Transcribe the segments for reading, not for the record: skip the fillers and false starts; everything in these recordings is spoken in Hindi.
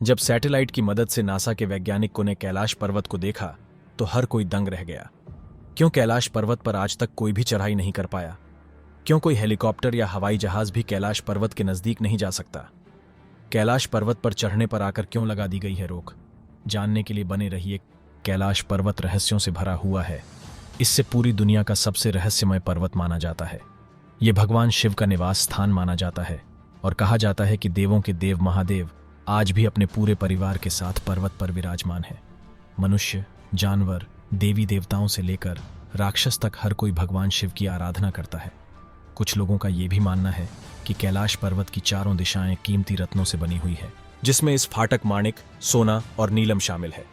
जब सैटेलाइट की मदद से नासा के वैज्ञानिकों ने कैलाश पर्वत को देखा तो हर कोई दंग रह गया। क्यों कैलाश पर्वत पर आज तक कोई भी चढ़ाई नहीं कर पाया? क्यों कोई हेलीकॉप्टर या हवाई जहाज भी कैलाश पर्वत के नजदीक नहीं जा सकता? कैलाश पर्वत पर चढ़ने पर आकर क्यों लगा दी गई है रोक? जानने के लिए बने रहिए। कैलाश पर्वत रहस्यों से भरा हुआ है। इससे पूरी दुनिया का सबसे रहस्यमय पर्वत माना जाता है। ये भगवान शिव का निवास स्थान माना जाता है और कहा जाता है कि देवों के देव महादेव आज भी अपने पूरे परिवार के साथ पर्वत पर विराजमान है। मनुष्य, जानवर, देवी देवताओं से लेकर राक्षस तक हर कोई भगवान शिव की आराधना करता है। कुछ लोगों का यह भी मानना है कि कैलाश पर्वत की चारों दिशाएं कीमती रत्नों से बनी हुई है, जिसमें इस फाटक माणिक, सोना और नीलम शामिल है।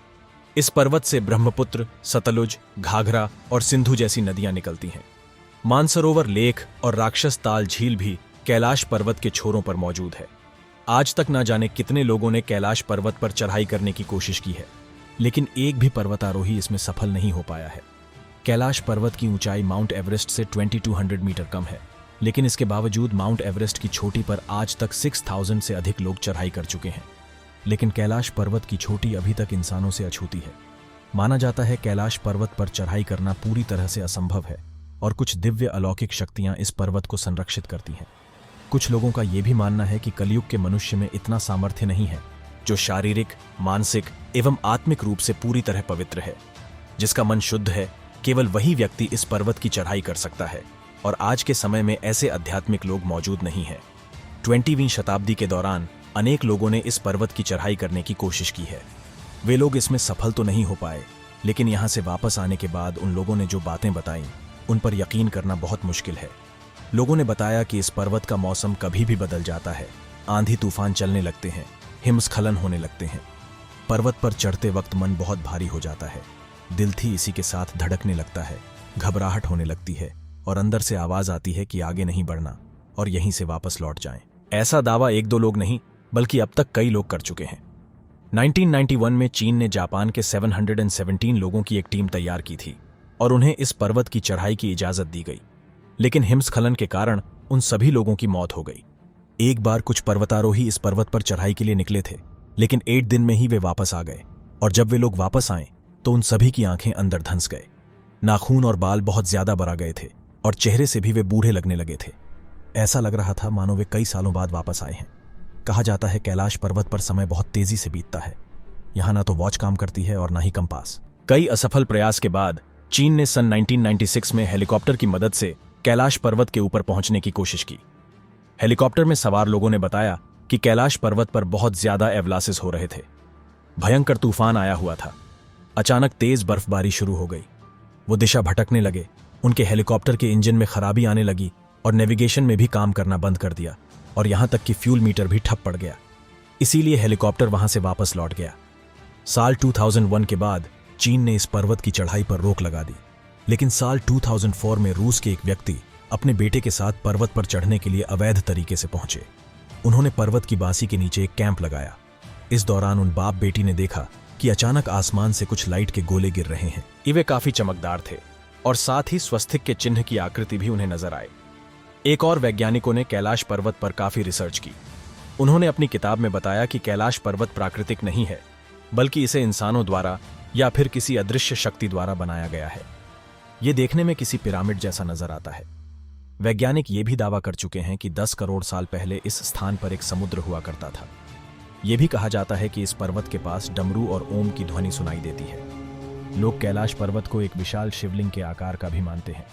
इस पर्वत से ब्रह्मपुत्र, सतलुज, घाघरा और सिंधु जैसी नदियां निकलती हैं। मानसरोवर लेक और राक्षस ताल झील भी कैलाश पर्वत के छोरों पर मौजूद है। आज तक ना जाने कितने लोगों ने कैलाश पर्वत पर चढ़ाई करने की कोशिश की है, लेकिन एक भी पर्वतारोही इसमें सफल नहीं हो पाया है। कैलाश पर्वत की ऊंचाई माउंट एवरेस्ट से 2200 मीटर कम है, लेकिन इसके बावजूद माउंट एवरेस्ट की चोटी पर आज तक 6000 से अधिक लोग चढ़ाई कर चुके हैं। लेकिन कैलाश पर्वत की चोटी अभी तक इंसानों से अछूती है। माना जाता है कैलाश पर्वत पर चढ़ाई करना पूरी तरह से असंभव है और कुछ दिव्य अलौकिक शक्तियां इस पर्वत को संरक्षित करती हैं। कुछ लोगों का यह भी मानना है कि कलयुग के मनुष्य में इतना सामर्थ्य नहीं है जो शारीरिक, मानसिक एवं आत्मिक रूप से पूरी तरह पवित्र है। जिसका मन शुद्ध है, केवल वही व्यक्ति इस पर्वत की चढ़ाई कर सकता है और आज के समय में ऐसे आध्यात्मिक लोग मौजूद नहीं हैं। 20वीं शताब्दी के दौरान अनेक लोगों ने इस पर्वत की चढ़ाई करने की कोशिश की है। वे लोग इसमें सफल तो नहीं हो पाए, लेकिन यहां से वापस आने के बाद उन लोगों ने जो बातें बताई उन पर यकीन करना बहुत मुश्किल है। लोगों ने बताया कि इस पर्वत का मौसम कभी भी बदल जाता है, आंधी तूफान चलने लगते हैं, हिमस्खलन होने लगते हैं। पर्वत पर चढ़ते वक्त मन बहुत भारी हो जाता है, दिल भी इसी के साथ धड़कने लगता है, घबराहट होने लगती है और अंदर से आवाज आती है कि आगे नहीं बढ़ना और यहीं से वापस लौट जाएं। ऐसा दावा एक दो लोग नहीं बल्कि अब तक कई लोग कर चुके हैं। 1991 में चीन ने जापान के 717 लोगों की एक टीम तैयार की थी और उन्हें इस पर्वत की चढ़ाई की इजाजत दी गई, लेकिन हिमस्खलन के कारण उन सभी लोगों की मौत हो गई। एक बार कुछ पर्वतारोही इस पर्वत पर चढ़ाई के लिए निकले थे, लेकिन 8 दिन में ही वे वापस आ गए और जब वे लोग वापस आए तो उन सभी की आंखें अंदर धंस गए। नाखून और बाल बहुत ज्यादा बढ़ा गए थे और चेहरे से भी वे बूढ़े लगने लगे थे। ऐसा लग रहा था मानो वे कई सालों बाद वापस आए हैं। कहा जाता है कैलाश पर्वत पर समय बहुत तेजी से बीतता है। यहां ना तो वॉच काम करती है और ना ही कंपास। कई असफल प्रयास के बाद चीन ने सन 1996 में हेलीकॉप्टर की मदद से कैलाश पर्वत के ऊपर पहुंचने की कोशिश की। हेलीकॉप्टर में सवार लोगों ने बताया कि कैलाश पर्वत पर बहुत ज्यादा एवलासिस हो रहे थे। भयंकर तूफान आया हुआ था। अचानक तेज बर्फबारी शुरू हो गई। वो दिशा भटकने लगे। उनके हेलीकॉप्टर के इंजन में खराबी आने लगी और नेविगेशन में भी काम करना बंद कर दिया और यहां तक कि फ्यूल मीटर भी ठप पड़ गया। इसीलिए हेलीकॉप्टर वहां से वापस लौट गया। साल 2001 के बाद चीन ने इस पर्वत की चढ़ाई पर रोक लगा दी, लेकिन साल 2004 में रूस के एक व्यक्ति अपने बेटे के साथ पर्वत पर चढ़ने के लिए अवैध तरीके से पहुंचे। उन्होंने पर्वत की बासी के नीचे एक कैंप लगाया। इस दौरान उन बाप बेटी ने देखा कि अचानक आसमान से कुछ लाइट के गोले गिर रहे हैं। वे काफी चमकदार थे और साथ ही स्वस्तिक के चिन्ह की आकृति भी उन्हें नजर आए। एक और वैज्ञानिकों ने कैलाश पर्वत पर काफी रिसर्च की। उन्होंने अपनी किताब में बताया कि कैलाश पर्वत प्राकृतिक नहीं है, बल्कि इसे इंसानों द्वारा या फिर किसी अदृश्य शक्ति द्वारा बनाया गया है। यह देखने में किसी पिरामिड जैसा नजर आता है। वैज्ञानिक ये भी दावा कर चुके हैं कि 10 करोड़ साल पहले इस स्थान पर एक समुद्र हुआ करता था। यह भी कहा जाता है कि इस पर्वत के पास डमरू और ओम की ध्वनि सुनाई देती है। लोग कैलाश पर्वत को एक विशाल शिवलिंग के आकार का भी मानते हैं।